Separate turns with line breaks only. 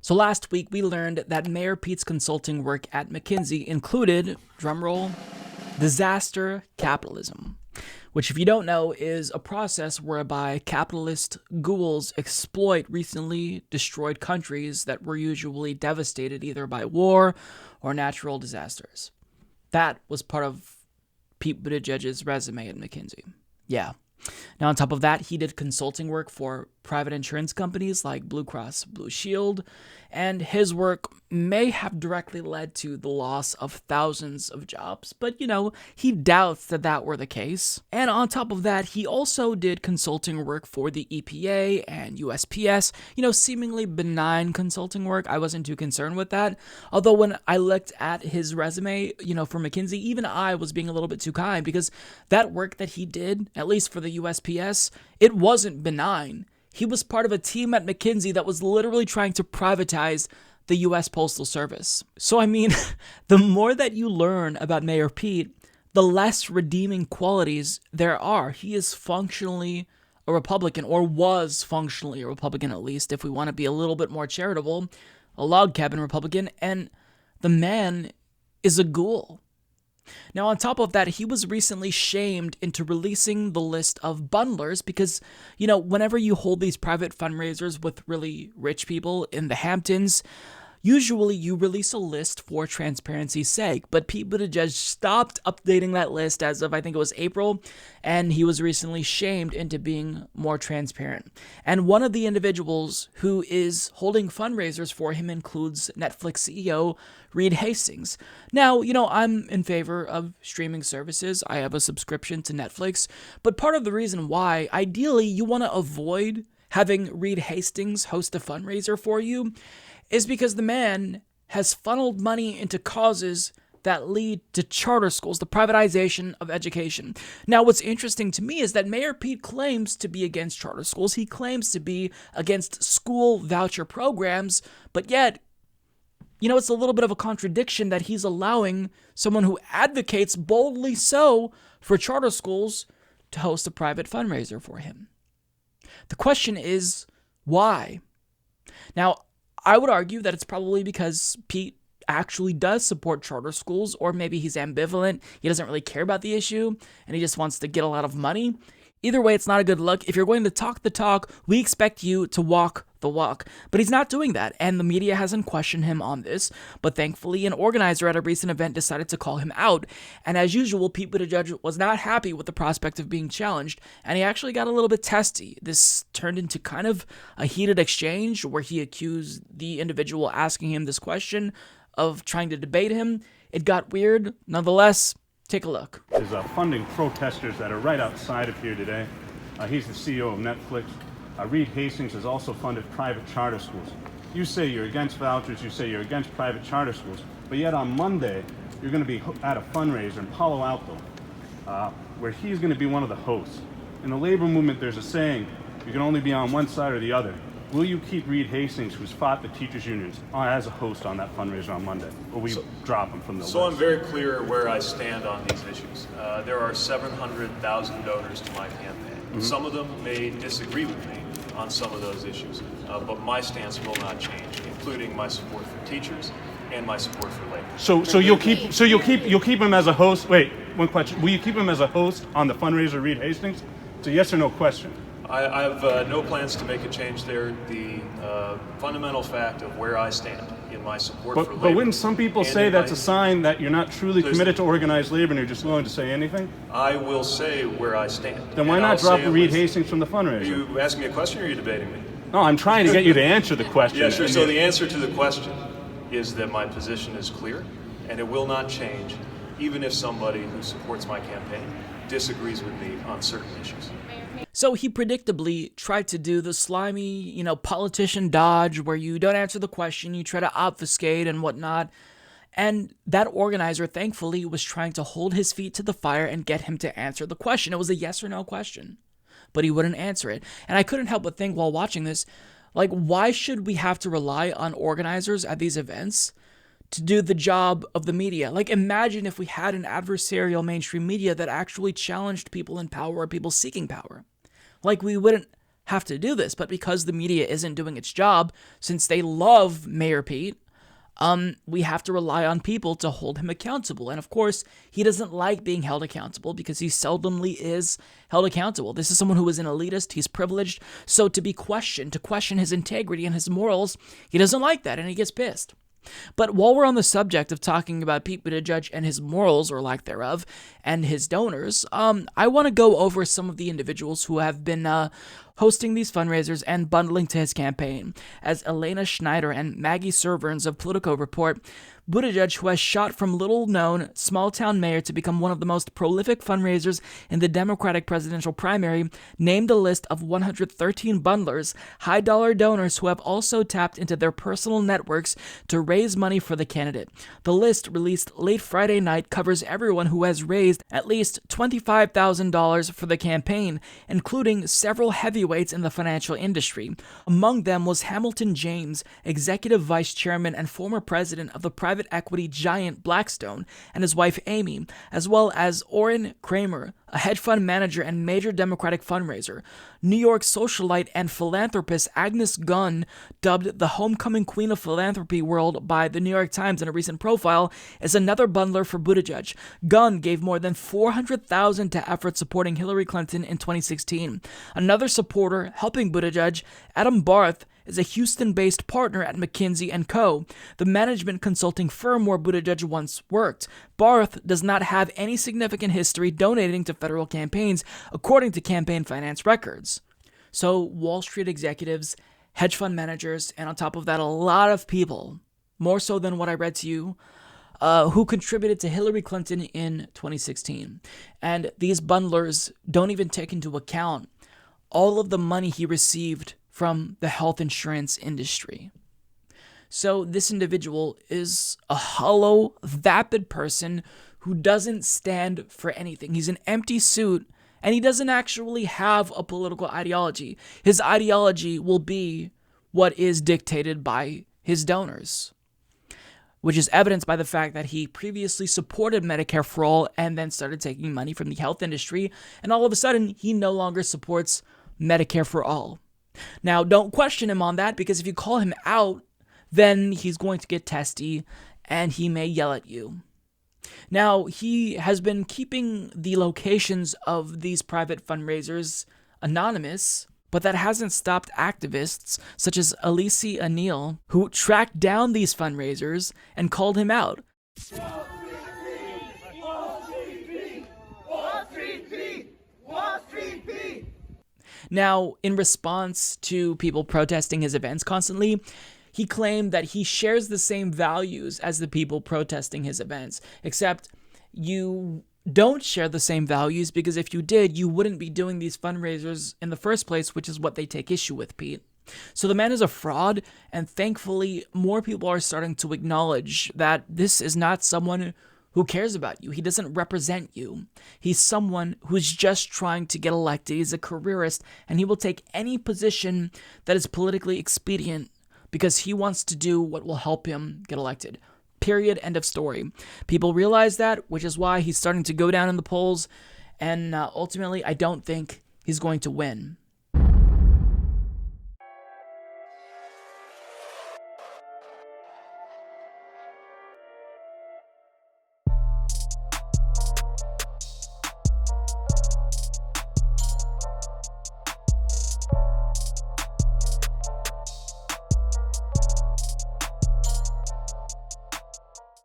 So last week, we learned that Mayor Pete's consulting work at McKinsey included, drumroll, disaster capitalism, which, if you don't know, is a process whereby capitalist ghouls exploit recently destroyed countries that were usually devastated either by war or natural disasters. That was part of Pete Buttigieg's resume at McKinsey. Yeah. Now, on top of that, he did consulting work for private insurance companies like Blue Cross Blue Shield, and his work may have directly led to the loss of thousands of jobs, but, he doubts that that were the case. And on top of that, he also did consulting work for the EPA and USPS, seemingly benign consulting work. I wasn't too concerned with that, although when I looked at his resume, for McKinsey, even I was being a little bit too kind, because that work that he did, at least for the USPS, it wasn't benign. He was part of a team at McKinsey that was literally trying to privatize the U.S. Postal Service. So, the more that you learn about Mayor Pete, the less redeeming qualities there are. He is functionally a Republican, or was functionally a Republican, at least, if we want to be a little bit more charitable, a log cabin Republican, and the man is a ghoul. Now, on top of that, he was recently shamed into releasing the list of bundlers because, whenever you hold these private fundraisers with really rich people in the Hamptons, usually you release a list for transparency's sake, but Pete Buttigieg stopped updating that list as of, I think it was April, and he was recently shamed into being more transparent. And one of the individuals who is holding fundraisers for him includes Netflix CEO Reed Hastings. Now, I'm in favor of streaming services. I have a subscription to Netflix, but part of the reason why, ideally, you want to avoid having Reed Hastings host a fundraiser for you is because the man has funneled money into causes that lead to charter schools, the privatization of education. Now, what's interesting to me is that Mayor Pete claims to be against charter schools. He claims to be against school voucher programs, but yet, it's a little bit of a contradiction that he's allowing someone who advocates boldly so for charter schools to host a private fundraiser for him. The question is, why? Now, I would argue that it's probably because Pete actually does support charter schools, or maybe he's ambivalent, he doesn't really care about the issue, and he just wants to get a lot of money. Either way, it's not a good look. If you're going to talk the talk, we expect you to walk the walk. But he's not doing that, and the media hasn't questioned him on this. But thankfully, an organizer at a recent event decided to call him out. And as usual, Pete Buttigieg was not happy with the prospect of being challenged, and he actually got a little bit testy. This turned into kind of a heated exchange where he accused the individual asking him this question of trying to debate him. It got weird. Nonetheless, take a look.
There's funding protesters that are right outside of here today. He's the CEO of Netflix. Reed Hastings has also funded private charter schools. You say you're against vouchers, you say you're against private charter schools, but yet on Monday, you're going to be at a fundraiser in Palo Alto, where he's going to be one of the hosts. In the labor movement, there's a saying, you can only be on one side or the other. Will you keep Reed Hastings, who's fought the teachers' unions, as a host on that fundraiser on Monday? Or will you drop him from the list?
So I'm very clear where I stand on these issues. There are 700,000 donors to my campaign. Mm-hmm. Some of them may disagree with me on some of those issues, but my stance will not change, including my support for teachers and my support for labor.
So you'll keep him as a host. Wait, one question. Will you keep him as a host on the fundraiser, Reed Hastings? It's a yes or no question.
I have no plans to make a change there. The fundamental fact of where I stand in my support for labor.
But wouldn't some people say that's a sign that you're not truly committed to organized labor and you're just willing to say anything?
I will say where I stand.
Then why not drop Reed Hastings from the fundraiser?
Are you asking me a question or are you debating me?
No, I'm trying to get you to answer the question.
Yeah, sure. So the answer to the question is that my position is clear and it will not change even if somebody who supports my campaign disagrees with me on certain issues.
So he predictably tried to do the slimy, politician dodge where you don't answer the question, you try to obfuscate and whatnot. And that organizer, thankfully, was trying to hold his feet to the fire and get him to answer the question. It was a yes or no question, but he wouldn't answer it. And I couldn't help but think while watching this, why should we have to rely on organizers at these events to do the job of the media? Imagine if we had an adversarial mainstream media that actually challenged people in power or people seeking power. We wouldn't have to do this, but because the media isn't doing its job, since they love Mayor Pete, we have to rely on people to hold him accountable. And of course, he doesn't like being held accountable because he seldomly is held accountable. This is someone who is an elitist, he's privileged, so to be questioned, to question his integrity and his morals, he doesn't like that, and he gets pissed. But while we're on the subject of talking about Pete Buttigieg and his morals, or lack thereof, and his donors, I want to go over some of the individuals who have been hosting these fundraisers and bundling to his campaign. As Elena Schneider and Maggie Serverns of Politico report, Buttigieg, who has shot from little-known small-town mayor to become one of the most prolific fundraisers in the Democratic presidential primary, named a list of 113 bundlers, high-dollar donors who have also tapped into their personal networks to raise money for the candidate. The list, released late Friday night, covers everyone who has raised at least $25,000 for the campaign, including several heavyweights in the financial industry. Among them was Hamilton James, executive vice chairman and former president of the private equity giant Blackstone, and his wife Amy, as well as Orrin Kramer, a hedge fund manager and major Democratic fundraiser. New York socialite and philanthropist Agnes Gunn, dubbed the homecoming queen of philanthropy world by the New York Times in a recent profile, is another bundler for Buttigieg. Gunn gave more than $400,000 to efforts supporting Hillary Clinton in 2016. Another supporter helping Buttigieg, Adam Barth, is a Houston-based partner at McKinsey & Co., the management consulting firm where Buttigieg once worked. Barth does not have any significant history donating to federal campaigns, according to campaign finance records. So, Wall Street executives, hedge fund managers, and on top of that, a lot of people, more so than what I read to you, who contributed to Hillary Clinton in 2016. And these bundlers don't even take into account all of the money he received from the health insurance industry. So this individual is a hollow, vapid person who doesn't stand for anything. He's an empty suit, and he doesn't actually have a political ideology. His ideology will be what is dictated by his donors, which is evidenced by the fact that he previously supported Medicare for All and then started taking money from the health industry, and all of a sudden, he no longer supports Medicare for All. Now, don't question him on that, because if you call him out, then he's going to get testy and he may yell at you. Now, he has been keeping the locations of these private fundraisers anonymous, but that hasn't stopped activists such as Elise Anil, who tracked down these fundraisers and called him out. Now, in response to people protesting his events constantly, he claimed that he shares the same values as the people protesting his events, except you don't share the same values, because if you did, you wouldn't be doing these fundraisers in the first place, which is what they take issue with, Pete. So the man is a fraud, and thankfully, more people are starting to acknowledge that this is not someone who cares about you. He doesn't represent you. He's someone who's just trying to get elected. He's a careerist, and he will take any position that is politically expedient because he wants to do what will help him get elected. Period. End of story. People realize that, which is why he's starting to go down in the polls, and ultimately, I don't think he's going to win.